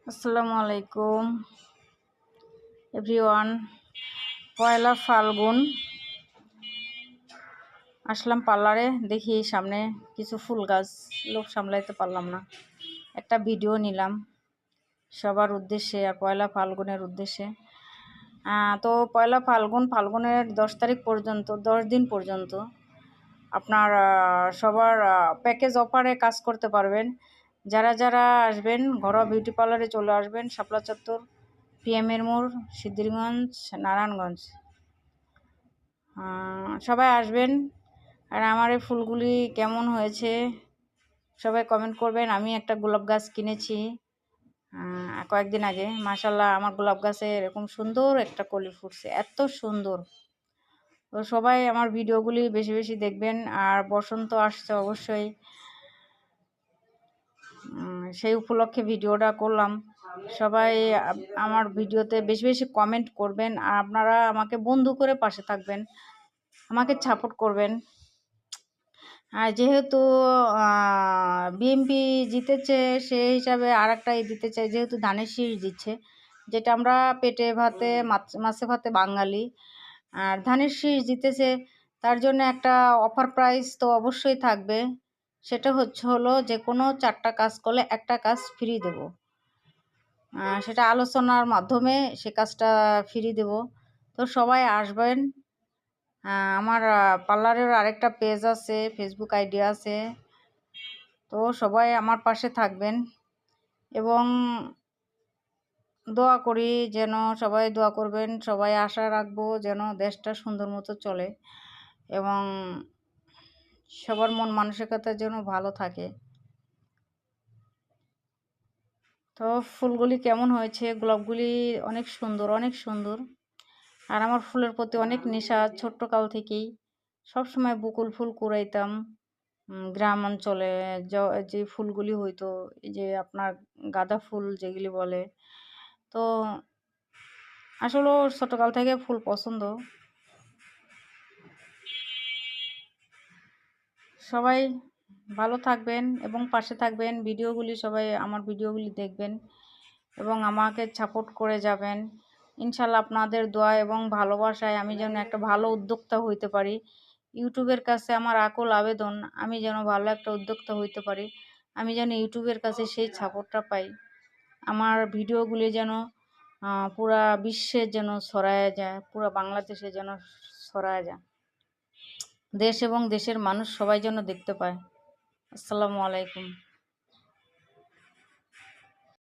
আসসালামু আলাইকুম এভরিওয়ান। পয়লা ফাল্গুন আসলাম পার্লারে, দেখি সামনে কিছু ফুল গাছ, লোক সামলাইতে পারলাম না, একটা ভিডিও নিলাম সবার উদ্দেশ্যে আর পয়লা ফাল্গুনের উদ্দেশ্যে। তো পয়লা ফাল্গুনের 10 তারিখ পর্যন্ত, 10 দিন পর্যন্ত আপনার সবার প্যাকেজ অফারে কাজ করতে পারবেন। যারা যারা আসবেন ঘরোয়া বিউটি পার্লারে চলে আসবেন, শাপলা চত্বর, পিএমের মোড়, সিদ্ধিরগঞ্জ, নারায়ণগঞ্জ। সবাই আসবেন। আর আমার এই ফুলগুলি কেমন হয়েছে সবাই কমেন্ট করবেন। আমি একটা গোলাপ গাছ কিনেছি কয়েকদিন আগে, মাশাল্লাহ আমার গোলাপ গাছে এরকম সুন্দর একটা কলি ফুটছে, এত সুন্দর। তো সবাই আমার ভিডিওগুলি বেশি বেশি দেখবেন। আর বসন্ত আসছে অবশ্যই, সেই উপলক্ষে ভিডিওটা করলাম। সবাই আমার ভিডিওতে বেশি বেশি কমেন্ট করবেন আর আপনারা আমাকে বন্ধু করে পাশে থাকবেন, আমাকে সাপোর্ট করবেন। আর যেহেতু বিএনপি জিতেছে, সেই হিসাবে আর একটা দিতে চাই, যেহেতু ধানের শীষ দিচ্ছে, যেটা আমরা পেটে ভাতে মাছে ভাতে বাঙালি, আর ধানের শীষ জিতেছে, তার জন্য একটা অফার প্রাইস তো অবশ্যই থাকবে। সেটা হলো যে কোনো 4টা কাজ করলে একটা কাজ ফ্রি দেব। সেটা আলোচনার মাধ্যমে সে কাজটা ফ্রি দেব। তো সবাই আসবেন। আমার পার্লারের আরেকটা পেজ আছে, ফেসবুক আইডি আছে। তো সবাই আমার পাশে থাকবেন এবং দোয়া করি যেন, সবাই দোয়া করবেন, সবাই আশা রাখবো যেন দেশটা সুন্দর মতো চলে এবং সবার মন মানসিকতা যেন ভালো থাকে। তো ফুলগুলি কেমন হয়েছে, গোলাপগুলি অনেক সুন্দর, অনেক সুন্দর। আর আমার ফুলের প্রতি অনেক নেশা, ছোট্টকাল থেকেই সবসময় বকুল ফুল কুড়াইতাম। গ্রাম অঞ্চলে যে ফুলগুলি হইতো, এই যে আপনার গাঁদা ফুল যেগুলি বলে, তো আসলে ছোটকাল থেকে ফুল পছন্দ। সবাই ভালো থাকবেন এবং পাশে থাকবেন, ভিডিওগুলি সবাই আমার ভিডিওগুলি দেখবেন এবং আমাকে সাপোর্ট করে যাবেন। ইনশাল্লাহ আপনাদের দোয়া এবং ভালোবাসায় আমি যেন একটা ভালো উদ্যোক্তা হইতে পারি। ইউটিউবের কাছে আমার আকুল আবেদন, আমি যেন ভালো একটা উদ্যোক্তা হইতে পারি, আমি যেন ইউটিউবের কাছে সেই সাপোর্টটা পাই, আমার ভিডিওগুলি যেন পুরা বিশ্বে যেন ছড়ায় যায়, পুরা বাংলাদেশে যেন ছড়ায় যায়, দেশ এবং দেশের মানুষ সবাই যেন দেখতে পায়। আসসালামু আলাইকুম।